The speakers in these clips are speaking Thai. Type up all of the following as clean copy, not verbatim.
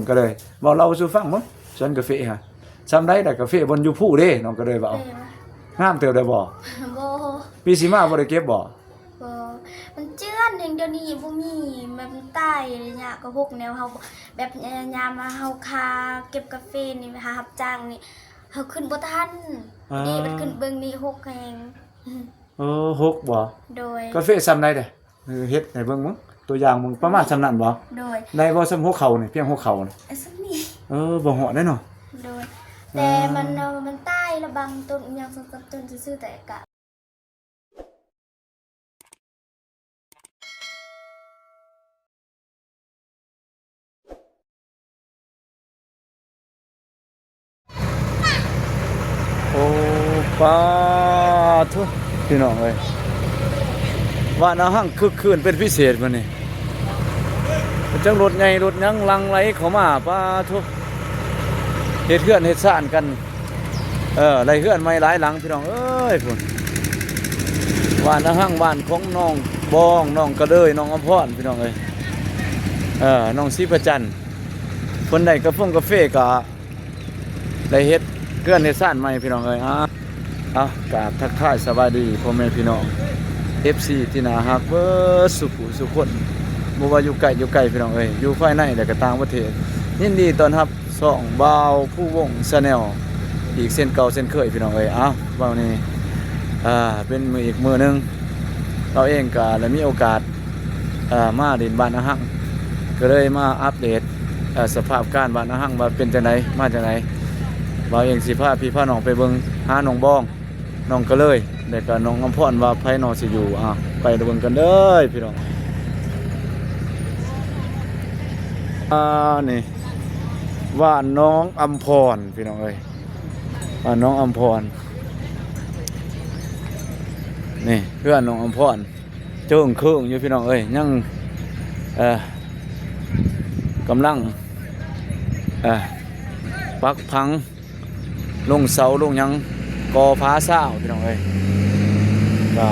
ก็เลยบอกเราสู่ฟังมั้งสวนกาแฟฮะจำได้แต่กาแฟบนอยู่ผู้เด้น้องก็เลยว่าเอางามเติบได้บ่ บ่ ปีสิมาบ่ได้เก็บบ่ บ่มันเจื้อนเองเดี๋ยวนี้บ่มีแบบใต้เนี่ยก็พวกแนวเฮาแบบยามมาเฮาคาเก็บกาแฟนี่หารับจ้างนี่เฮาขึ้นบ่ทันนี่มันขึ้นเบิ่งนี่6แฮง หกบ่ โดย กาแฟซ้ำได้เด้เฮ็ดให้เบิ่งมึงตัวอย่างมึงประมาณซ้ำนั้นบ่ โดย ได้บ่ซ้ำหัวเข่านี่เพียงหัวเข่านี่ ไอ้สนี่ บ่เหาะได้เนาะ โดยแต่มันใต้ระบางต้นยังสกับต้นซื่อๆแต่กะ โอ้ป้าทุพี่น้องเอ้ยว่าน้าหังคึกคืนเป็นพิเศษมื้อนี้จังรถใหญ่รถยังลังไหลเข้ามาป้าทุเฮ็ดเฮือนเฮ็ดซ่านกันไรเฮือนใหม่หลายหลังพี่น้องเอ้ยพุ่นบ้านน้าหังบ้านของน้องบองน้องกระเดยน้องอภรพี่น้องเอ้ยน้องศรีประจันทร์เพิ่นได้กาแฟก็ได้เฮ็ดเฮือนเฮ็ดซ่านใหม่พี่น้องเอ้ยกราบทักทายสวัสดีพ่อแม่พี่น้อง FC ที่น่าฮักเบิดสุขุสุขคนบ่ว่าอยู่ไกลพี่น้องเอ้ยอยู่ภายในและก็ต่างประเทศยินดีต้อนรับช่องบ่าวผู้วงชาแนลอีกเส้นเก่าเส้นเคยพี่น้องเอ้ยวันนี้เป็นมืออีกมือนึงเราเองก็ได้มีโอกาสมาดินบ้านอาหังก็เลยมาอัปเดตสภาพการบ้านอาหังว่าเป็นจังไดมาจังไดบ่าวเองสิพาพี่พาน้องไปเบิ่งหาน้องบองน้องก็เลยแล้วก็น้องอำพรว่าไผน้องสิอยู่ไปเบิ่งกันเด้อพี่น้องนี่ว่าน้องอำพรพี่น้องเอ้ยว่าน้องอำพรนี่เพื่อนน้องอำพรเจิงเครื่องอยู่พี่น้องเอ้ยยังกำลังปักพังลงเสาลงยังกอฟ้าเศร้าพี่น้องเอ้ยก็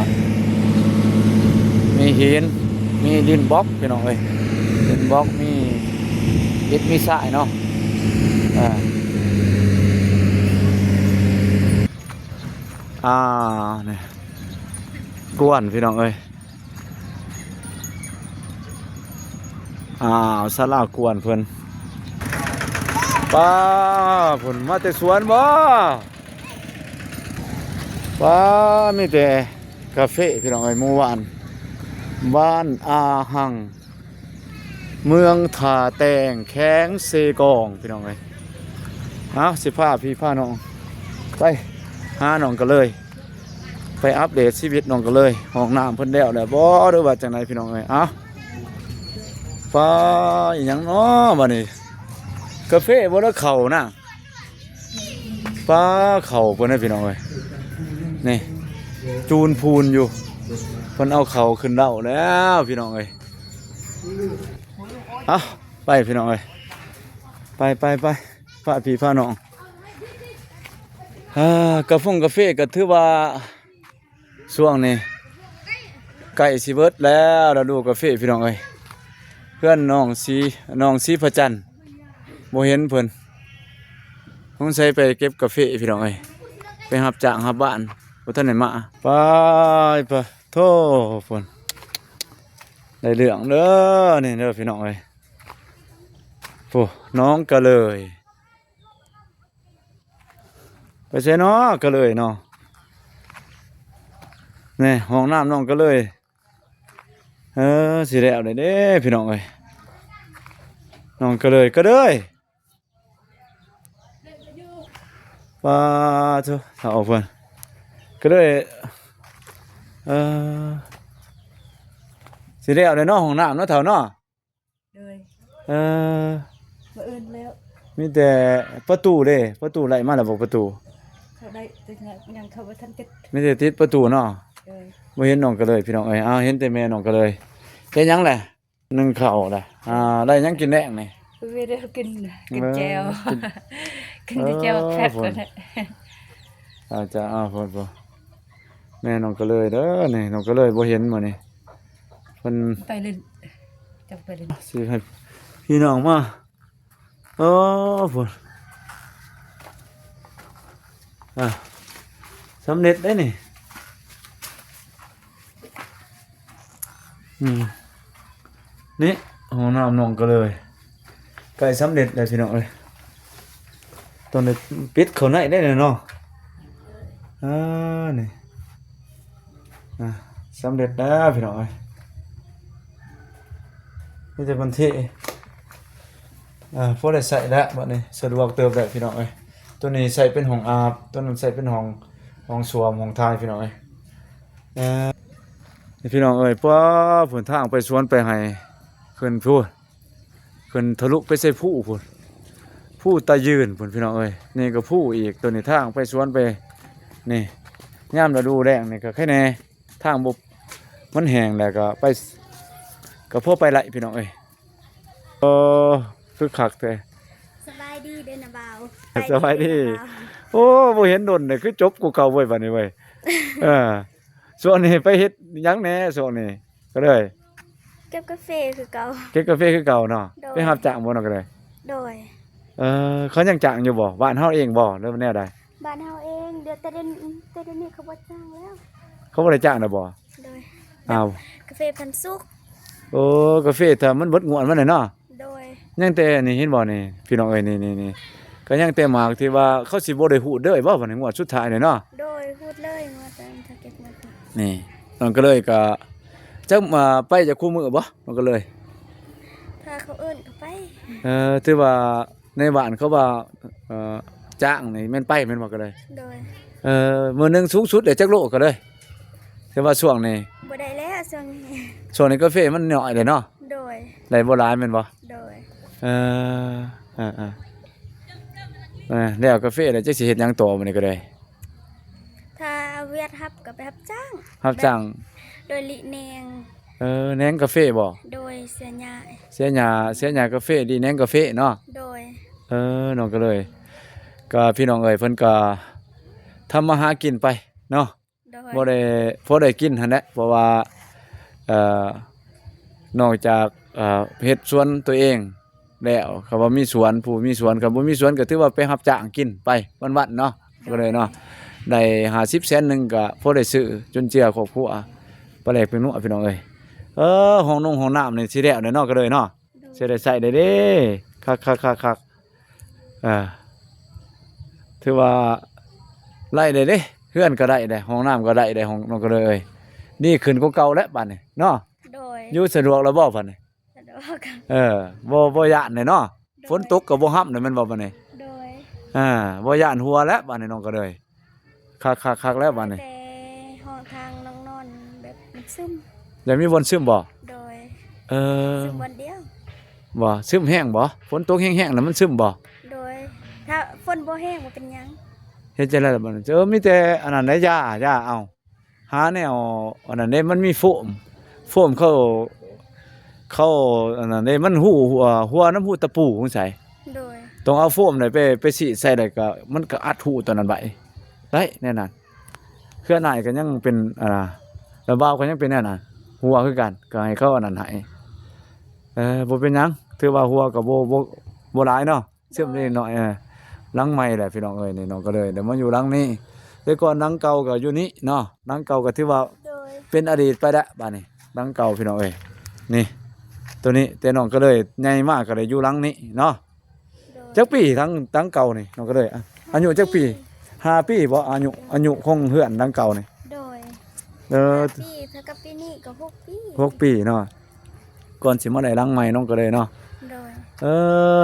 มีหินมีดินบล็อกพี่น้องเอ้ยดินบล็อกมีอิฐมีทรายเนาะนี่กวนพี่น้องเอ้ยศาลากวนเพิ่นป้าเพิ่นมาแต่สวนบ่ป้ามีแต่กาแฟพี่น้องเอ้ยเมื่อวานบ้านอาหังเมืองท่าแตงแข้งเซกองพี่น้องเอ้ยสิพาพี่พาน้องไปหาน้องก็เลยไปอัปเดตชีวิตน้องก็เลยห้องน้ำเพิ่นแล้วบ่หรือว่าจังไดพี่น้องเอ้ยฟ้าอีหยังเนาะบัดนี้กาแฟบ่ละเข้านะฟ้าเข้าเพิ่นให้พี่น้องเอ้ยนี่จูนพูนอยู่เพิ่นเอาเข้าขึ้นเด้าแล้วพี่น้องเอ้ยไปพี่น้องเอ้ยไปพาพี่พาน้องกาแฟก็ถือว่าช่วงนี้ใกล้สิเบิดแล้วเราดูกาแฟพี่น้องเอ้ยเพื่อนน้องสีพระจันทร์บ่เห็นเพิ่นสงสัยไปเก็บกาแฟพี่น้องเอ้ยไปรับจ้างรับบ้านบ่ทันได้มาไปโธ่เพิ่นได้เรื่องเด้อนี่เด้อพี่น้องเอ้ยโอ้น้องก็เลยไปใช่เนาะก็เลยเนาะนี่ห้องน้ำน้องก็เลยสิแล้วได้เด้พี่น้องเอ้ยน้องก็เลยป้าเจ้าเอาเพิ่นก็เลยสิแล้วได้เนาะห้องน้ำเนาะแถวเนาะเลยบ่อื่นแล้วมีแต่ประตูเด้ประตูไหลมาแล้วบ่ประตูเขาได้แต่ยังเขาบ่ทันติดมีแต่ติดประตูเนาะเลยบ่เห็นน้องก็เลยพี่น้องเอ้ยเห็นแต่แม่น้องก็เลยเฮ็ดหยังแหละนึ่งข้าวแหละได้หยังกินแดงนี่ไม่ได้กินแจ่วกินแต่แจ่วแซ่บนั่นแหละจะพ่อแม่น้องก็เลยเด้อนี่น้องก็เลยบ่เห็นมื้อนี้เพิ่นไปเล่นจังไปเล่นสิให้พี่น้องมา โอ้พุ่นอ่ะสำเร็จได้นี่นี่ห้องน้ำน้องก็เลยใกล้สำเร็จแล้วพี่น้องเอ้ยตอนนี้ปิดเขาไหนได้เลยเนาะนี่สำเร็จแล้วพี่น้องเอ้ยนี่จะบันทีพอได้ใส่แล้วบัดนี้สะดวกเติมแล้วพี่น้องเอ้ยตัวนี้ใส่เป็นห้องอาบตัวนั้นใส่เป็นห้องสวมห้องทายพี่น้องเอ้ยนี่พี่น้องเอ้ยป้าผลทางไปสวนไปให้ขึ้นพูดขึ้นทะลุไปใส่ผู้พูดผู้ตายืนพูดพี่น้องเอ้ยนี่ก็ผู้อีกตัวนี้ทางไปสวนไปนี่ย่ามฤดูแล้งนี่ก็แค่แน่ทางบบมันแห้งแล้วก็ไปก็พอไปไหลพี่น้องเอ้ยคือคักแท้ สบายดีเด้อนะบ่าว สบายดี โอ้บ่เห็นดนเลยคือจบกูเก่าเว้ยบัดนี้เว้ยส่วนนี้ไปเฮ็ดหยังแหน่ส่วนนี้ก็เลย เก็บกาแฟคือเก่า เก็บกาแฟคือเก่าเนาะ โดย ไปรับจ้างบ่เนาะก็เลย โดย เขายังจ้างอยู่บ่บ้านเฮาเองบ่หรือว่าแนวใด บ้านเฮาเองเดี๋ยวแต่เดี๋ยวนี้เขาบ่จ้างแล้ว เขาบ่ได้จ้างน่ะบ่ โดย อ้าว กาแฟพันธุ์สุก โอ้กาแฟถ้ามันเบิดงวดมันน่ะเนาะ โดย ยังแต่นี่เห็นบ่นี่พี่น้องเอ้ยนี่ก็ยังแต่หมากที่ว่าเขาสิบ่ได้ฮู้เด้อบ่บัดนี้งวดสุดท้ายนี่เนาะ โดยพูดเลยว่าแต่ถ้าเก็บมา นี่น้องก็เลยก็จักมาไปจากคู่มือบ่น้องก็เลย ถ้าเขาเอิ้นก็ไป ถือว่าในบ้านเขาว่าจ้างนี่แม่นไปแม่นบ่ก็เลย โดย มื้อหนึงสูงสุดได้จักโลก็เลยแต่ว่าช่วงนี้ บ่ได้แล้วช่วงนี้ ช่วงนี้กาแฟมันน้อยเลยเนาะ โดย ได้บ่หลายแม่นบ่ โดย เออแล้วกาแฟแล้วจักสิเฮ็ดหยังต่อมื้อนี้ก็ได้ ถ้าเวียดฮับก็ไปรับจ้าง รับจ้าง โดยลิแนง แหนงกาแฟบ่ โดยเสียหยาย เสียหญ้ากาแฟดีแหนงกาแฟเนาะ โดย น้องก็เลยก็พี่น้องเอ้ยเพิ่นก็ทำมาหากินไปเนาะ โดย บ่ได้พอได้กินหั่นแหละเพราะว่านอกจากเฮ็ดสวนตัวเองแล้วเขาว่ามีสวนผู้มีสวนก็บ่มีสวนก็ถือว่าไปรับจ้างกินไปวันๆเนาะก็เลยเนาะได้50 แสนหนึงก็พอได้ซื้อจนเจือครอบครัวปลาแหลกเป็นนัวพี่น้องเอ้ยห้องน้ำนี่สิแล้วเนาะก็เลยเนาะสิได้ใช้ได้เด้คักถือว่าไล่ได้เด้เฮือนก็ได้ได้ห้องน้ำก็ได้ได้ห้องน้องก็เลยนี่ขึ้นกว่าเก่าแล้วบัดนี้เนาะ โดย อยู่สะดวกแล้วบ่บัดนี้ สะดวกกัน บ่ย้านเลยเนาะฝนตกก็บ่ฮับเลยแม่นบ่บัดนี้ โดย บ่ย้านหัวแล้วบัดนี้น้องก็เลยคักแล้วบัดนี้ แต่ห้องทางน้องนอนแบบมันซึม อยากมีบนซึมบ่ โดย เออ ซึมวันเดียว บ่ซึมแห้งบ่ฝนตกแห้งๆแล้วมันซึมบ่ โดย ถ้าฝนบ่แห้งบ่เป็นหยัง เฮ็ดจังได๋ล่ะบัดนี้มีแต่อันนั้นได้ยาเอาหาแนวอันนั้นเด้มันมีโฟมเข้าอันนั้นเด้มันหัวน้ำหูตะปูจังไส โดย ต้องเอาโฟมนี่ไปฉีดใส่ได้ก็มันก็อัดหูตัวนั้นไว้ได้แน่นอนเครือหน่ายก็ยังเป็นระบาวก็ยังเป็นแน่นอนหัวคือกันก็ให้เขาอันนั้นให้บ่เป็นหยังถือว่าหัวก็บ่หลายเนาะเสื่อมนิดหน่อยหลังใหม่แหละพี่น้องเอ้ยนี่น้องก็เลยเดี๋ยวมาอยู่หลังนี้แต่ก่อนหลังเก่าก็อยู่นี้เนาะหลังเก่าก็ถือว่า โดย เป็นอดีตไปแล้วบัดนี้หลังเก่าพี่น้องเอ้ยนี่ตัวนี้แต่น้องก็เลยใหญ่มากก็เลยอยู่หลังนี้เนาะ โดย จักปีทั้งเก่านี่น้องก็เลยอายุจักปี5 ปีบ่อายุคงเฮือนหลังเก่านี่ โดย 5 ปีถ้ากับปีนี้ก็6ปี ปีเนาะก่อนสิมาได้หลังใหม่น้องก็เลยเนาะ โดย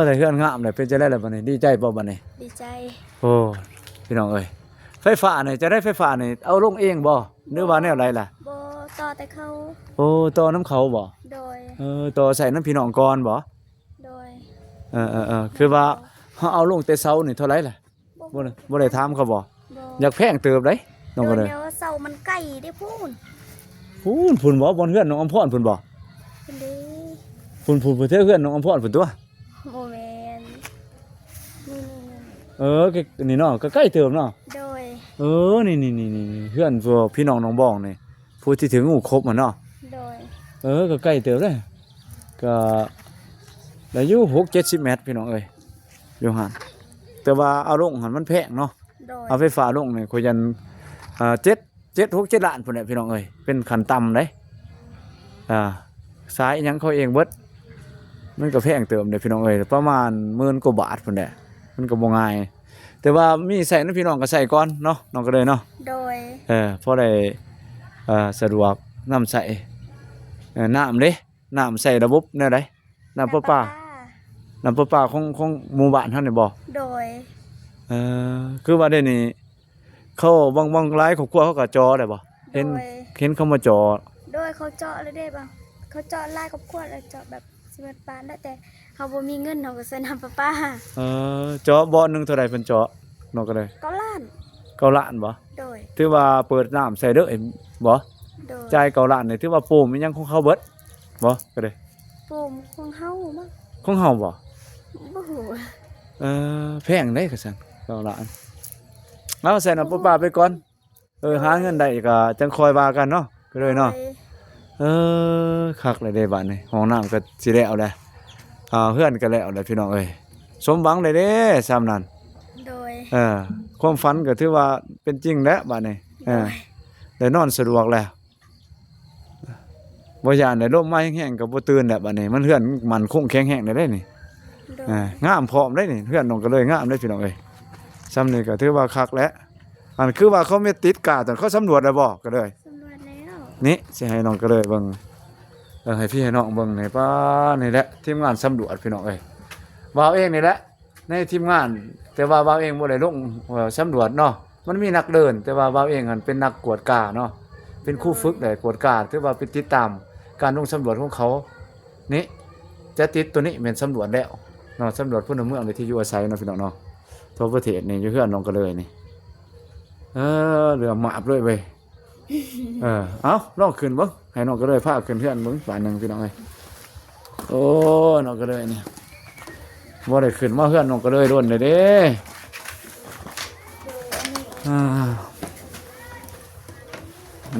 ได้เฮือนงามเลยเป็นจังได๋ล่ะบัดนี้ดีใจบ่บัดนี้ ดีใจ โอ้พี่น้องเอ้ยไฟฟ้านี่จะได้ไฟฟ้านี่เอาลงเองบ่หรือว่าแนวใดล่ะ บ่ต่อแต่เขา โอ้ต่อน้ำเขาบ่ โดย ต่อใส่น้ำพี่น้องก่อนบ่ โดย คือว่าเฮาเอาลงแต่เช้านี่เท่าไหร่ล่ะบ่ได้ถามเขาบ่ บ่ อยากแพงเติบเด้น้องก็เลย เดี๋ยวเสามันใกล้ได้พูน พุ่นบ่บนเฮือนน้องอำพรพุ่นบ่ พุ่นเด้ พุ่นไปเทื่อเฮือนน้องอำพรพุ่นตัว โมแมนนี่ นี่เนาะก็ใกล้เติบเนาะ โดย นี่เฮือนพวกพี่น้องน้องบ้องนี่ผู้ที่ถึงหูครบมันเนาะ โดย ก็ใกล้เติบเด้ก็ได้อยู่6-70 เมตรพี่น้องเอ้ย อยู่หั่นแต่ว่าเอาลงหั่นมันแพงเนาะ โดย เอาไฟฟ้าลงนี่คุยกัน7 6 7 ล้านพุ่นแหละพี่น้องเอ้ยเป็นขั้นต่ำเด้สายอิหยังเขาเองเบิดมันก็แพงเติมเด้พี่น้องเอ้ยประมาณ10,000 กว่าบาทพุ่นแหละมันก็บ่ง่ายแต่ว่ามีใส่นำพี่น้องก็ใส่ก่อนเนาะน้องก็เลยเนาะ โดย พอได้สะดวกน้ำใส่น้ำเด้น้ำใส่ระบบแนวใดน้ำประปาน้ำประปาของหมู่บ้านเฮานี่บ่ โดย คือว่าเดี๋ยวนี้เขาบางหลายครอบครัวเขาก็จอได้บ่เห็น โดย เห็นเขามาจอ โดยเขาเจาะเลยได้ป่ะเขาเจาะลายกับขวดแล้วเจาะแบบ11 ปานได้แต่เขาบ่มีเงินเขาก็ใส่น้ำประปา จอบ่อหนึงเท่าใดเพิ่นเจาะน้องก็เลย 9 ล้าน 9 ล้านบ่ โดย ถือว่าเปิดน้ำใส่เด้อบ่ โดย จ่าย9ล้านนี่ถือว่าโปมมันยังของเขาเบิดบ่ก็เลย ปุ่มของเฮามั้ง ของเฮาบ่ บ่ฮู้ แพงเด้ก็ซั่น9ล้านเอาใส่น้ำประปาไปก่อนหาเงินได้ก็จังคอยว่ากันเนาะก็เลยเนาะ คักเลยเด้บัดนี้ห้องน้ำก็สิแล้วแหละเฮือนก็แล้วแหละพี่น้องเอ้ยสมหวังเลยเด้ซ้ำนั้น โดย ความฝันก็ถือว่าเป็นจริงแล้วบัดนี้ได้นอนสะดวกแล้วบ่ย่านได้ลมมาแห้งๆก็บ่ตื่นแล้วบัดนี้มันเฮือนมันคงแข็งแรงได้นี่ โดย งามพร้อมได้นี่เฮือนน้องก็เลยงามได้พี่น้องเอ้ยซ้ำนี้ก็ถือว่าคักแล้วอันคือว่าเขาไม่ติดกาตอนเขาสำรวจแล้วบ่ก็เลย สำรวจแล้ว นี่สิให้น้องก็เลยเบิ่งให้พี่ให้น้องเบิ่งนี่ป้านี่แหละทีมงานสำรวจพี่น้องเอ้ยว่าวเองนี่แหละในทีมงาน แต่ว่าว่าวเองบ่ได้ลงสำรวจเนาะมันมีนักเดิน แต่ว่าว่าวเองมันเป็นนักกวดกาเนาะเป็นครูฝึกได้กวดกาถือว่าไปติดตามการลงสำรวจของเขานี่จะติดตัวนี้เป็นสำรวจแล้วเนาะสำรวจพลเมืองในที่อยู่อาศัยเนาะพี่น้องเนาะทั่วประเทศนี่อยู่เฮือนน้องก็เลยนี่เหลือหมาบเลยเว้ย เอาลองขึ้นเบิ่งให้น้องก็เลยพาขึ้นเพื่อนเบิ่งป่านหนึงพี่น้องเอ้ยโอ้น้องก็เลยนี่บ่ได้ขึ้นมาเพื่อนน้องก็เลยโดนเลยเด้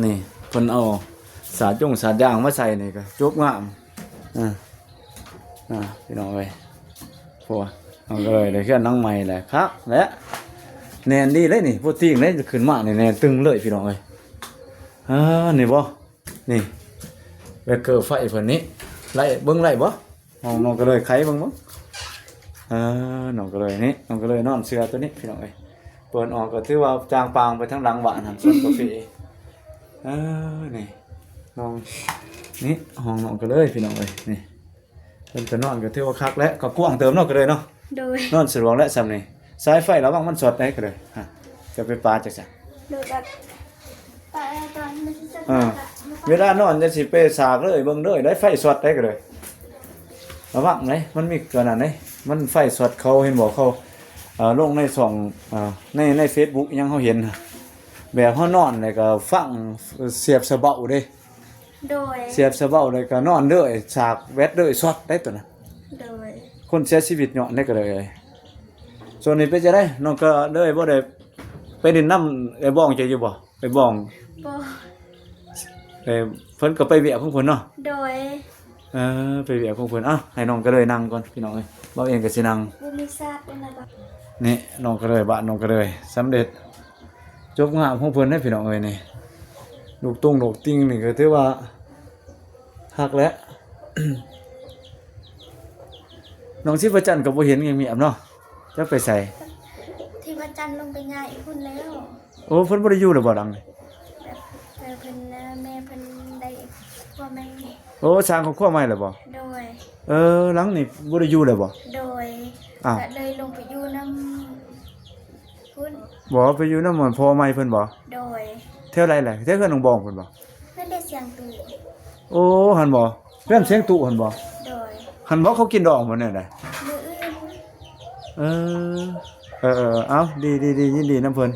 นี่เพิ่นเอาสาดยางมาใส่นี่ก็จบงามพี่น้องเอ้ยพวกน้องก็เลยได้เพื่อนน้องใหม่แหละครับและแน่นดีเลยนี่บ่ติ้งเลยขึ้นมานี่แน่นตึงเลยพี่น้องเอ้ยนี่บ่นี่เบเกอร์ไฟเพิ่นนี้ไล่เบิ่งไล่บ่น้องก็เลยไขเบิ่งบ่น้องก็เลยนี่น้องก็เลยนอนเสือตัวนี้พี่น้องเอ้ยเปิดออกก็ถือว่าจางปางไปทั้งหลังบ้านหั่นส่วนกาแฟนี่น้องนี่ห้องน้องก็เลยพี่น้องเอ้ยนี่เพิ่นก็นอนก็ถือว่าคักแล้วก็กว้างเติมเนาะก็เลยเนาะ โดย นอนสะดวกแล้วซ้ำนี่สายไฟระวังมันสอดได้ก็เลยจะไปปาจักซะ โดยแบบตอนมันจะ เวลานอนจะสิไปสากเลยเบิ่งเลยได้ไฟสอดได้ก็เลยระวังไหนมันมีขนาดไหนมันไฟสอดเขาเห็นบอกเขาลงในช่องใน Facebook ยังเขาเห็นแบบเขานอนเลยก็ฟังเสียบสะเบาเด้ โดย เสียบสะเบาเลยก็นอนเด้อสากแวดเด้อสอดได้ตัวน่ะ โดย คนเสียชีวิตเนาะได้ก็เลยส่วนนี้เป็นจะได้น้องก็เลยบ่ได้ไปดินน้ำไอ้บ้องจะอยู่บ่ไปบ้อง บ่ เพิ่นก็ไปเวียของเพิ่นเนาะ โดย ไปเวียของเพิ่นให้น้องก็เลยนั่งก่อนพี่น้องเอ้ยบ่เองก็สินั่ง บ่มีซาดเป็นอะไรบ่ นี่น้องก็เลยบ้านน้องก็เลยสำเร็จจบงามของเพิ่นให้พี่น้องเอ้ยนี่ลูกตุ้งลูกติ้งนี่ก็ถือว่าฮักแล้ว น้องสิประจันก็บ่เห็นยังมีอับเนาะจักไปใส่ ที่พระจันทร์ลงไปง่ายอีกพุ่นแล้ว โอ้เพิ่นบ่ได้อยู่แล้วบ่ดังนี่ แบบเพิ่นแม่เพิ่นได้พ่อแม่ โอ้สร้างครอบครัวใหม่แล้วบ่ โดย หลังนี่บ่ได้อยู่แล้วบ่ โดย อ้าว ก็เลยลงไปอยู่น้ำพุ่น บ่ไปอยู่นำหม่อนพ่อใหม่เพิ่นบ่ โดย เท่าไรแหละเท่าเพื่อนน้องบองเพิ่นบ่ เพื่อนได้เสียงตู่ โอ้หันบ่เพื่อนเสียงตุหันบ่ โดย หันบ่เขากินดอกบ่แน่ได้ มืออื่น เอาดียินดีนํเพิ่น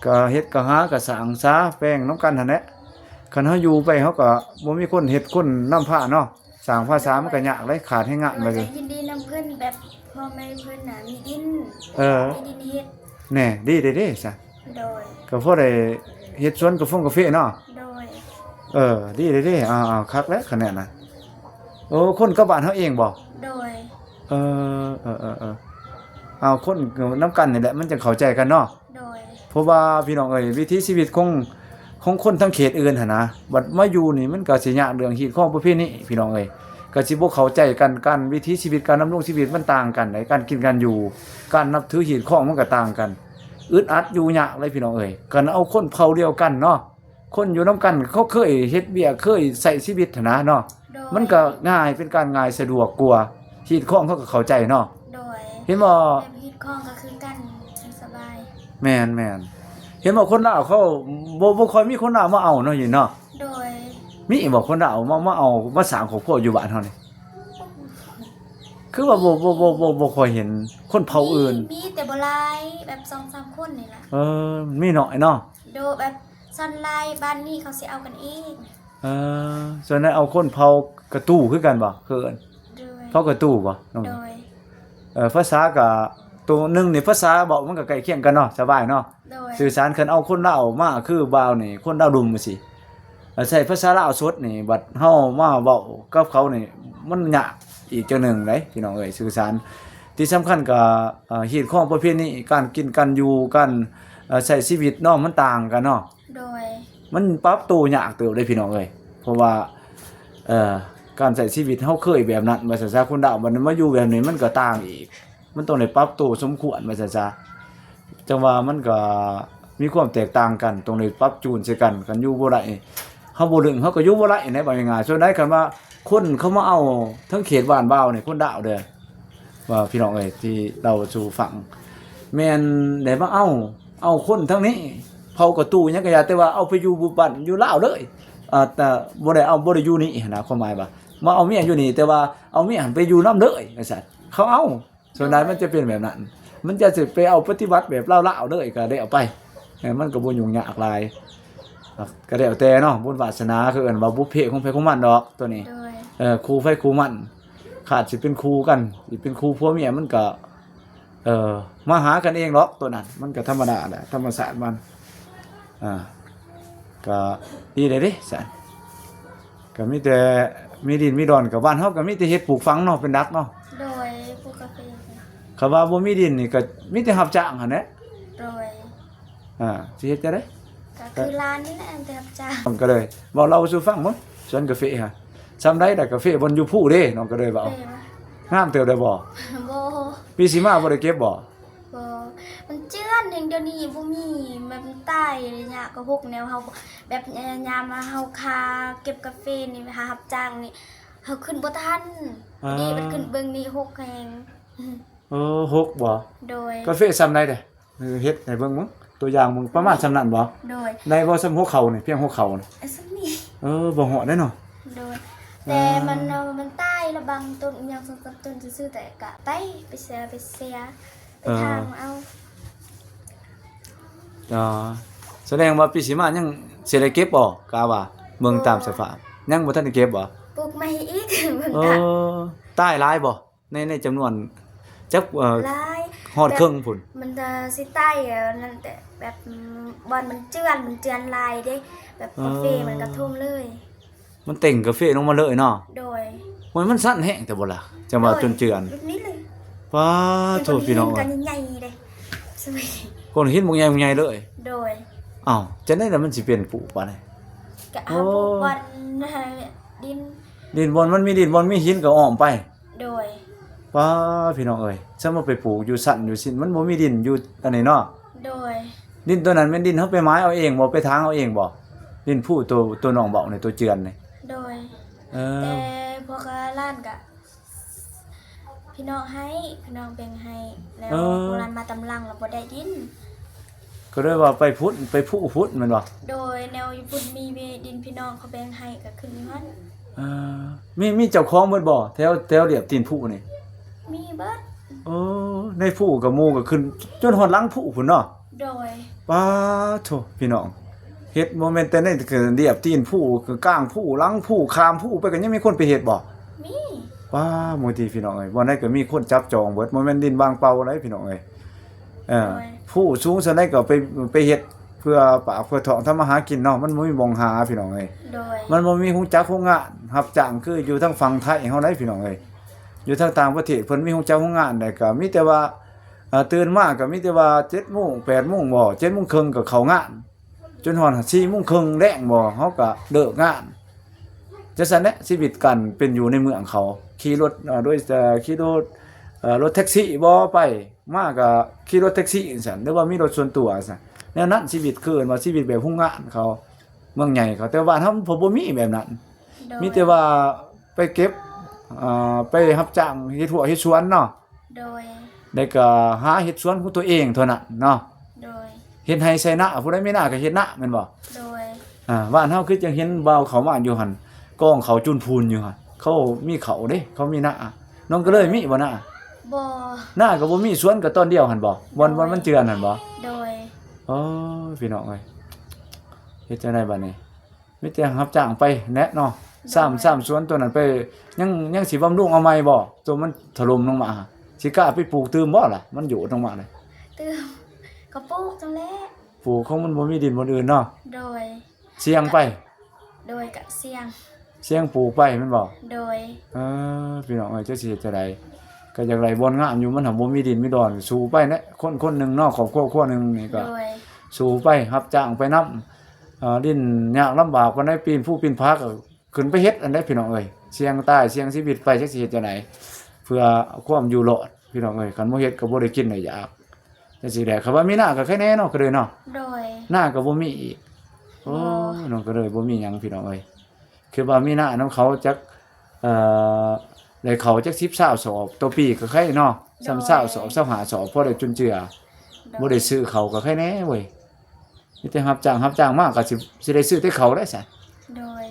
ก็เฮ็ดก็หาก็สร้างซาแป้งน้ำกันหั่นแหละคันเฮาอยู่ไปเฮาก็บ่มีคนเฮ็ดคนนำผ้าเนาะสร้างภาษามันก็ยากเลยขาดให้งานไป เรา เล จะ ย ยินดีนำเพื่อนแบบพ่อแม่เพื่อนน่ะมีดินมีดินเฮ็ด แน่ดีเด้ซะ โดย ก็พอได้เฮ็ดสวนกาแฟเนาะ โดย ดีเด้คักแล้วคะแนนน่ะโอ้คนกับบ้านเฮาเองบ่ โดย เออ เอาคนนํกันนี่แหละมันจะเข้าใจกันเนาะ โดย เพราะว่าพี่น้องเอ้ยวิถีชีวิตของคนทั้งเขตอื่นหั่นนะบัดมาอยู่นี่มันก็สิยากเรื่องฮีดของประเภทนี้พี่น้องเอ้ยก็สิบ่เข้าใจกันการวิถีชีวิตการดำรงชีวิตมันต่างกันการกินการอยู่การนับถือฮีดของมันก็ต่างกันอึดอัดอยู่ยากเลยพี่น้องเอ้ยกันเอาคนเผ่าเดียวกันเนาะคนอยู่นํกันเขาเคยเฮ็ดเวียกเคยใช้ชีวิตหั่นนะเนาะ โดย มันก็ง่ายเป็นการง่ายสะดวกกว่าฮีดของเขาก็เข้าใจเนาะ โดย เห็นบ่ แบบฮิตของก็คือกันสบาย แม่นเห็นบ่คนลาวเขาบ่ค่อยมีคนลาวมาเอาเนาะอยู่เนาะ โดย มีบ่คนลาวมาเอามาสร้างครอบครัวอยู่บ้านเฮานี่คือว่าบ่ค่อยเห็นคนเผ่าอื่น มีแต่บ่หลายแบบ 2-3 คนนี่ล่ะ มีน้อยเนาะ โดยแบบซ่อนลายบ้านนี้เขาสิเอากันเอง ส่วนนั้นเอาคนเผ่ากระตู้คือกันบ่คือเอิ้น โดย เผ่ากระตู้บ่น้อง โดย ภาษาก็ตัวหนึงนี่ภาษาเว้ามันก็ใกล้เคียงกันเนาะสบายเนาะ โดย สื่อสารคันเอาคนลาวมาคือบ่าวนี่คนลาวดุมจังซี่ใช้ภาษาลาวสดนี่บัดเฮามาเว้ากับเขานี่มันยากอีกจังหนึงเด้พี่น้องเอ้ยสื่อสารที่สำคัญก็ฮีตของประเภทนี้การกินกันอยู่กันใช้ชีวิตเนาะมันต่างกันเนาะ โดย มันปรับตัวยากเติบเด้พี่น้องเอ้ยเพราะว่าการใช้ชีวิตเฮาเคยแบบนั้นว่าซะคนดาวมันมาอยู่แบบนี้มันก็ต่างอีกมันต้องได้ปรับตัวสมควรว่าซะจังว่ามันก็มีความแตกต่างกันตรงนี้ปรับจูนใส่กันอยู่บ่ได้เฮาบ่ดึงเฮาก็อยู่บ่ได้ในบางง่ายส่วนใดคันว่าคนเขามาเอาทั้งเขตบ้านบ่าวนี่คนดาวเด้อว่าพี่น้องเอ้ยที่เราสู่ฟังแม่นได้มาเอาคนทั้งนี้เผากระตู้หยังก็อย่าแต่ว่าเอาไปอยู่บุบ้านอยู่ลาวเลยแต่บ่ได้อยู่นี่นะความหมายว่ามาเอาเมียอยู่นี่แต่ว่าเอาเมียหันไปอยู่นำเลยว่าซั่นเขาเอาส่วนใดมันจะเป็นแบบนั้นมันจะสิไปเอาปฏิวัติแบบลาวๆเลยก็ได้เอาไปมันก็บ่ยุ่งยากหลายก็แล้วแต่เนาะบุญวาสนาคือเอิ้นว่าบุพเพของไผของมันดอกตัวนี้ โดย ครูไผครูมันขาดสิเป็นครูกันสิเป็นครูผัวเมียมันก็มาหากันเองหรอกตัวนั้นมันก็ธรรมดาแหละธรรมชาติมันก็ดีเลยเด้ซั่นก็มีแต่มีดินมีดอนกับบ้านเฮาก็มีแต่เฮ็ดปลูกฝังเนาะเป็นดักเนาะ โดยปกติ คำว่าบ่มีดินนี่ก็มีแต่รับจ้างหั่นแหละ โดย สิเฮ็ดจังได๋ ก็คือร้านนี่แหละแต่รับจ้าง น้องก็เลยเว้าเราสู่ฟังบ่สวนกาแฟฮะซำใดแต่กาแฟบนอยู่ผู้เด้น้องก็เลยเว้า เอ้ย งามเติบได้บ่ บ่ ปีสิมาบ่ได้เก็บบ่ บ่มันเจือนเดี๋ยวนี้บ่มีแบบใต้ระยะก็พวกแนวเฮาแบบยามมาเฮาคาเก็บกาแฟนี่หารับจ้างนี่เฮาขึ้นบ่ทันนี่มันขึ้นเบิ่งนี่6แฮง หกบ่ โดย กาแฟซำใดเด้เฮ็ดให้เบิ่งมึงตัวอย่างมึงประมาณซำนั้นบ่ โดย ได้บ่ซำหัวเข่านี่เพียงหัวเข่านี่ ไอ้สักนี่ บ่เหาะได้เนาะ โดยแต่มันใต้ระบังต้นยังสำต้นซื่อๆแต่กะไปเสียไปทางเอา แสดงว่าปีสิมายังสิได้เก็บบ่กะว่าเบิ่งตามสภาพยังบ่ทันได้เก็บบ่ ปลูกไม่อีกเหมือน เอ กัน ใต้หลายบ่ในจำนวนจักลาย ฮอดครึ่งพุ่น มันจะสิใต้นั่นแต่แบบบอลมันเจือนลายเด้แบบกาแฟมันกระทุ่มเลย มันเต่งกาแฟลงมาเลยเนาะ โดย มันสั้นแห้งแต่บ่ล่ะจังว่าจนเจือน แบบนี้เลย ว้าโทษพี่น้อง กันใหญ่ๆเลยสวย คนหินบ่ใหญ่ๆเลย โดย อ้าวจังได๋ล่ะมันสิเป็นปู่ปานใด กะเอาปลูกบอลดิน ดินบอนมันมีดินบอนมีหินก็อ้อมไป โดย ว้าพี่น้องเอ้ยซะมาไปปลูกอยู่สั่นอยู่สิ้นมันบ่มีดินอยู่อันนี้เนาะ โดย ดินตัวนั้นแม่นดินเฮาไปไม้เอาเองบ่ไปทางเอาเองบ่ดินผู้ตัวน้องเบานี่ตัวเจือนนี่ โดย เออ แต่พวกร้านกะพี่น้องให้พี่น้องแบ่งให้แล้วโบราณมาตำลังเราบ่ได้ดิน ก็เลยว่าไปพุทธไปผู้พุทธแม่นบ่ โดยแนวญี่ปุ่นมีดินพี่น้องเขาแบ่งให้ก็ขึ้นเงิน เออมีเจ้าของเบิดบ่แถวเรียบตีนผู้นี่ มีเบิด โอ้ในผู้กับหมู่ก็ขึ้นจนฮอดหลังผู้พุ่นเนาะ โดย ป้าโธ่พี่น้องเฮ็ดบ่แม่นแต่ในคือเรียบตีนผู้คือกลางผู้หลังผู้คามผู้ไปก็ยังมีคนไปเฮ็ดบ่ มี ป้าหมู่ที่พี่น้องเอ้ยบ่ได้ก็มีคนจับจองเบิดบ่แม่นดินวางเปล่าอะไรพี่น้องเอ้ยผู้สูงซะได้ก็ไปเฮ็ดเพื่อปากเพื่อท้องทำมาหากินเนาะมันบ่มีบ่งหาพี่น้องเอ้ย โดย มันบ่มีฮู้จักฮู้งานรับจ้างคืออยู่ทางฝั่งไทยเฮาได้พี่น้องเอ้ยอยู่ทางต่างประเทศเพิ่นมีฮู้จักฮู้งานได้ก็มีแต่ว่า ตื่นมาก็มีแต่ว่า 7:00 น 8:00 น บ่ 7:30 นก็เข้างานจนฮอด 4:30 นแลงบ่เฮาก็เลิกงานจังซั่นแหละชีวิตกันเป็นอยู่ในเมืองเขาขี่รถด้วยขี่รถรถแท็กซี่บ่ไปมาก็ขี่รถแท็กซี่จังซั่นหรือว่ามีรถส่วนตัวจังซั่นแนวนั้นชีวิตคือว่าชีวิตแบบโรงงานเขาเมืองใหญ่เขาแต่ว่าเฮาบ่มีแบบนั้น โดย มีแต่ว่าไปเก็บไปรับจ้างเฮ็ดหัวเฮ็ดสวนเนาะ โดย แล้วก็หาเฮ็ดสวนของตัวเองเท่านั้นเนาะ โดย เฮ็ดให้ใส่หน้าผู้ใดมีหน้าก็เฮ็ดหน้าแม่นบ่ โดย บ้านเฮาคือจังเห็นบ่าวเขามาอยู่หั่นกองเขาจุนพูนอยู่หั่นเขามีเขาเด้เขามีหน้าน้องก็เลยมีบ่หน้า บ่ หน้าก็บ่มีสวนก็ต้นเดียวหั่นบ่วันมันเจือนหั่นบ่ โดย อ๋อพี่น้องเอ้ยเฮ็ดจังไดบัดนี้มีแต่รับจ้างไปแนะเนาะซ้ำสวนตัวนั้นไปยังสิบำรุงเอาใหม่บ่ตัวมันถล่มลงมาสิกล้าไปปลูกตื่มบ่ล่ะมันอยู่ลงมาเลย ตื่มก็ปลูกจังแล ปลูกของมันบ่มีดินบ่อื่นเนาะ โดย เสี่ยงไป โดยกะเสียง เสี่ยงปลูกไปแม่นบ่ โดย พี่น้องเอ้ยจะสิเฮ็ดจังไดก็อยากไร่บ่อนงามอยู่มันหั้นบ่มีดินมีดอนสู้ไปแหละคนหนึงเนาะครอบครัวหนึงนี่ก็ โดย สู้ไปรับจ้างไปนำดินยากลำบากปานใดปีนผู้ปีนผาก็ขึ้นไปเฮ็ดอันใดพี่น้องเอ้ยเสี่ยงตายเสี่ยงชีวิตไปจักสิเฮ็ดจังไดเพื่อความอยู่รอดพี่น้องเอ้ยคันบ่เฮ็ดก็บ่ได้กินได้อยากจังซี่แหละคันว่ามีหน้าก็แค่แน่เนาะก็เลยเนาะ โดย หน้าก็บ่มีอีกโอ้ยน้องก็เลยบ่มีหยังพี่น้องเอ้ยคือว่ามีหน้านำเขาจักได้เขาจัก10 20สอบต่อปีก็ใครเนาะ20สอบ25สอบพอได้จุนเจือบ่ได้ซื้อเขาก็แค่แน่เว้ยมีแต่รับจ้างมาก็สิได้ซื้อแต่เขาได้ซะ โดย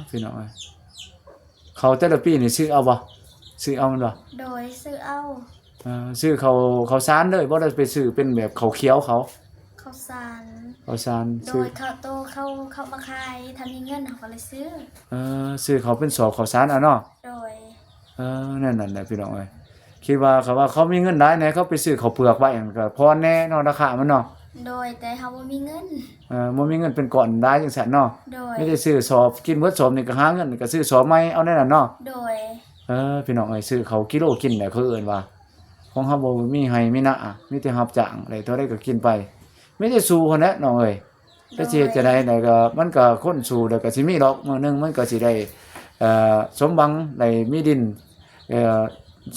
พี่น้องเอ้ยเขาแต่ละปีนี่ซื้อเอาบ่ซื้อเอามันบ่ โดยซื้อเอา ซื้อเขาสารเลยบ่ได้ไปซื้อเป็นแบบเขาเขียวเขา ข้าวสาร เขาสาร โด ซื้อย ข้าวโตเข้ามาขายถ้ามีเงินเขาก็เลยซื้อ ซื้อเขาเป็นสอบเขาสารเนาะ โดย นั่นแหละพี่น้องเอ้ยคิดว่าเขามีเงินหลายแหน่เขาไปซื้อข้าวเปลือกไว้อันก็พอแน่เนาะราคามันเนาะ โดยแต่เขาบ่มีเงิน บ่มีเงินเป็นก่อนได้จังซั่นเนาะ โดย ไม่ได้ซื้อสอบกินเบิดสอบนี่ก็หาเงินก็ซื้อสอบใหม่เอาแน่นอนเนาะ โดย พี่น้องเอ้ยซื้อเขากิโลกินแหละเขาเอิ้นว่าของเฮาบ่มีให้มีนะมีแต่รับจ้างอะไรเท่าใดก็กินไปไม่ได้สู้คนแหละน้องเอ้ยแต่สิเฮ็ดจะได้ได้ก็มันก็คนสู้แล้วก็สิมีดอกมื้อหนึงมันก็สิได้สมบังได้มีดิน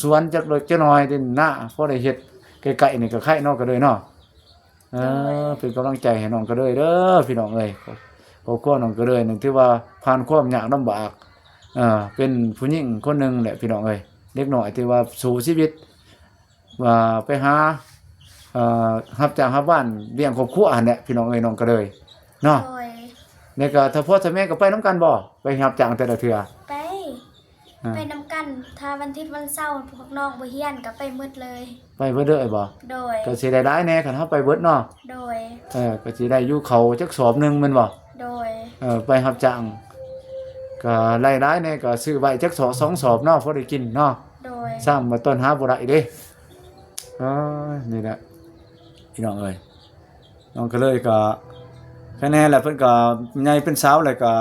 สวนจักเล็กจักน้อยดินนาพอได้เฮ็ดใกล้ๆนี่ก็ไข่เนาะก็เลยเนาะเป็นกำลังใจให้น้องก็เลยเด้อพี่น้องเอ้ยครอบครัวน้องก็เลยนึงที่ว่าผ่านความยากลำบากเป็นผู้หญิงคนหนึงแหละพี่น้องเอ้ยเด็กน้อยที่ว่าสู้ชีวิตว่าไปหารับจ้างรับบ้านเลี้ยงครอบครัวหั่นแหละพี่น้องเอ้ยน้องก็เลยเนาะ โดย แล้วก็ถ้าพ่อถ้าแม่ก็ไปนํกันบ่ไปรับจ้างแต่ละเทื่อ ไปไปนำกันถ้าวันอาทิตย์วันเสาร์พวกน้องบ่เฮียนก็ไปหมดเลย ไปเบิดเด้อบ่ โดย ก็สิได้หลายแหน่คันเฮาไปเบิดเนาะ โดย ก็สิได้อยู่เขาจักสอบหนึงแม่นบ่ โดย ไปรับจ้างก็รายได้แหน่ก็ซื้อไว้จักสอบ2สอบเนาะพอได้กินเนาะ โดย ซ้ำบ่ต้นหาบ่ได้เด้นี่แหละพี่น้องเอ้ยน้องก็เลยก็แค่แน่แหละเพิ่นก็ใหญ่เป็นสาวแล้วก็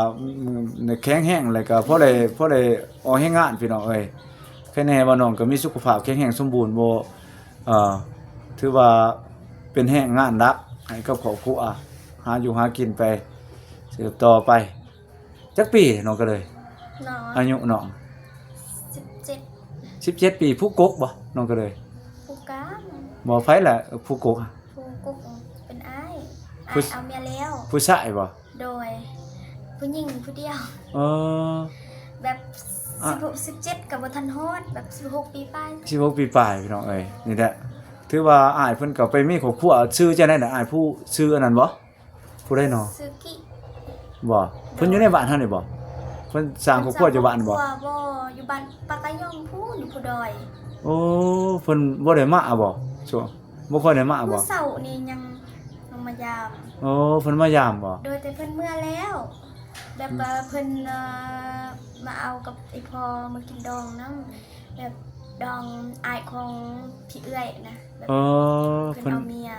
แข็งแรงแล้วก็พอได้ออกเฮ็ดงานพี่น้องเอ้ยแค่แน่ว่าน้องก็มีสุขภาพแข็งแรงสมบูรณ์บ่ถือว่าเป็นแห่งงานรักให้กับครอบครัวหาอยู่หากินไปสืบต่อไปจักปีน้องก็เลย น้อง อายุน้อง 17 17ปีผู้กกบ่น้องก็เลย ผู้กลาง บ่ไผล่ะผู้กก ผู้กุ๊กเป็นอ้าย ผู้ เอาเมียแล้ว ผู้ชายบ่ โดย ผู้หญิงผู้เดียว เออ แบบ16 17ก็บ่ทันฮอดแบบ16ปีไป 16ปีปลายพี่น้องเอ้ยนี่แหละถือว่าอ้ายเพิ่นก็ไปมีครอบครัวชื่อจังได๋น่ะอ้ายผู้ชื่ออันนั้นบ่ผู้ใดเนาะ ซึกิ บ่เพิ่นอยู่ในบ้านเฮานี่บ่เพิ่นสร้างครอบครัวอยู่บ้านบ่ บ่อยู่บ้านปากกะยองพูนอยู่ผู้ดอย โอ้เพิ่นบ่ได้มาบ่ช่วงบ่ค่อยได้มาบ่ เมื่อเสาร์นี่ยังลงมายาม โอ้เพิ่นมายามบ่ โดยแต่เพิ่นเมื่อแล้ว แบบว่าเพิ่นมาเอากับไอ้พอมากินดองนำแบบดองอายของพี่เอื้อยนะแบบ เออ เพิ่ เพิ่ น น เอาเมีย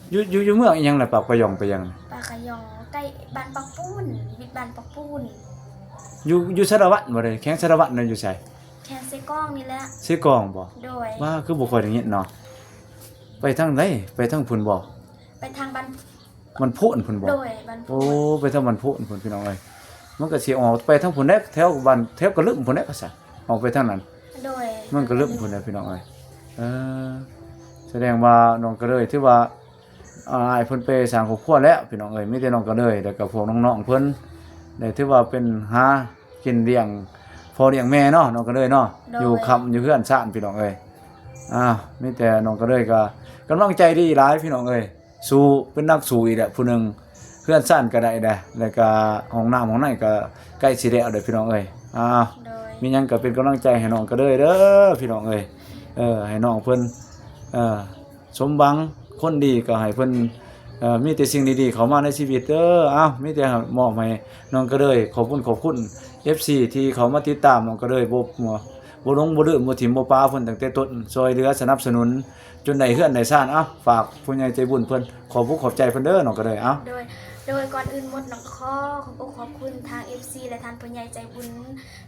อยู่เมืองอีหยังล่ะปากประยองไปยัง ปากกะยองใกล้บ้านปักปูนวิทย์บ้านปักปูน อยู่สารวัตรบ่ได้แข้งสารวัตรนั่นอยู่ไส แค่เซกล้องนี่แหละ สิกองบ่ โดย ว่าคือบ่ค่อยได้ยินเนาะไปทางใดไปทางพุ่นบ่ ไปทางบ้าน มันพุ่นพุ่นบ่ โดยบ้าน โอ้ไปทางมันพุ่นพุ่นพี่น้องเอ้ยมันก็สิออกไปทางพุ่นแน่แถวบ้านแถวกระลึกพุ่นแน่ก็ซะออกไปทางนั้น โดย มันก็ลึกพุ่นแน่พี่น้องเอ้ยเออแสดงว่าน้องก็เลยถือว่าอ้ายเพิ่นไปสร้างครอบครัวแล้วพี่น้องเอ้ยมีแต่น้องก็เลยแล้วก็พวกน้องๆเพิ่นได้ถือว่าเป็นหากินเลี้ยงพ่อเลี้ยงแม่เนาะน้องก็เลยเนาะอยู่ค้ำอยู่เฮือนซ่านพี่น้องเอ้ยอ้าวมีแต่น้องก็เลยก็กำลังใจดีหลายพี่น้องเอ้ยสู้เป็นนักสู้อีกแหละผู้หนึงเฮือนซ่านก็ได้แหละแล้วก็ห้องน้ำห้องไหนก็ใกล้สิแล้วเด้อพี่น้องเอ้ยอ้าว โดย มีหยังก็เป็นกำลังใจให้น้องก็เลยเด้อพี่น้องเอ้ยให้น้องเพิ่นสมหวังคนดีก็ให้เพิ่นมีแต่สิ่งดีๆเข้ามาในชีวิตเด้ออ้าวมีแต่มอบให้น้องก็เลยขอบคุณ FC ที่เขามาติดตามน้องก็เลยบ่ลงบ่ลืมบ่ถิ่มบ่ปาเพิ่นตั้งแต่ต้นช่วยเหลือสนับสนุนจนได้เฮือนได้ซ่านอ้าวฝากผู้ใหญ่ใจบุญเพิ่นขอบใจเพิ่นเด้อน้องก็เลยอ้าว โดยก่อนอื่นหมดน้องขอบคุณทาง FC และท่านผู้ใหญ่ใจบุญ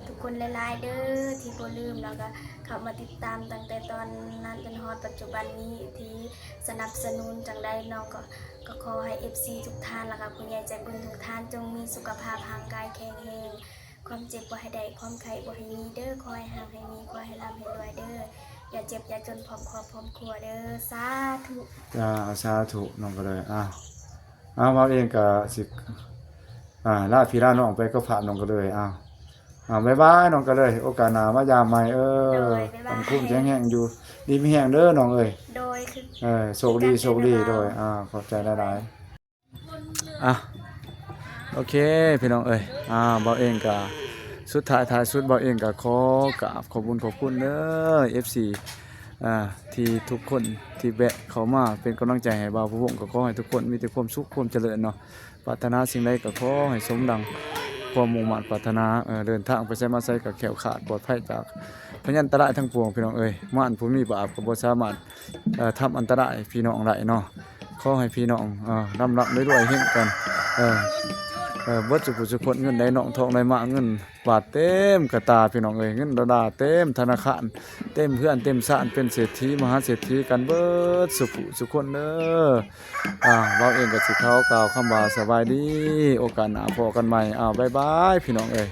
ทุกคนหลายๆเด้อที่บ่ลืมแล้วก็เข้ามาติดตามตั้งแต่ตอนนั้นจนฮอดปัจจุบันนี้ที่สนับสนุนจังได้น้องก็ขอให้ FC ทุกท่านแล้วก็ผู้ใหญ่ใจบุญทุกท่านจงมีสุขภาพร่างกายแข็งแรงความเจ็บบ่ให้ได้ความไข้บ่ให้มีเด้อขอให้ห่างให้มีขอให้ร่ำให้รวยเด้ออย่าเจ็บอย่าจนพร้อมครอบพร้อมครัวเด้อสาธุ จ้าสาธุน้องก็เลยอ้าวเราเองก็สิลาพี่ลาน้องไปก็พาน้องก็เลยอ้าวบ๊ายบายน้องก็เลยโอกาสหน้ามายามใหม่ต้องคุ้มแข็งแรงอยู่ดีมีแรงเด้อน้องเอ้ย โดยคือ โชคดีโดยขอบใจหลายๆโอเคพี่น้องเอ้ยบ่เองก็สุดท้ายสุดบ่เองก็ขอกราบขอบคุณเด้อ FC ที่ทุกคนที่แบะเข้ามาเป็นกำลังใจให้บ่าวผู้วงก็ขอให้ทุกคนมีแต่ความสุขความเจริญเนาะปรารถนาสิ่งใดก็ขอให้สมดังความมุ่งมั่นปรารถนาเดินทางไปไสมาไสก็แข็งขาดปลอดภัยจากพยันตรายทั้งปวงพี่น้องเอ้ยม่านผู้มีบาปก็บ่สามารถทำอันตรายพี่น้องได้เนาะขอให้พี่น้องร่ำรวยๆเฮงกันเบิดสุขคนเงินได้น้องทองได้มาเงินบาทเต็มกระตาพี่น้องเอ้ยเงินดอลลาร์เต็มธนาคารเต็มเพื่อนเต็มซ่านเป็นเศรษฐีมหาเศรษฐีกันเบิดสุขคนเด้อเราเองก็สิเขากล่าวคำว่าสบายดีโอกาสหน้าพอกันใหม่บ๊ายบายพี่น้องเอ้ย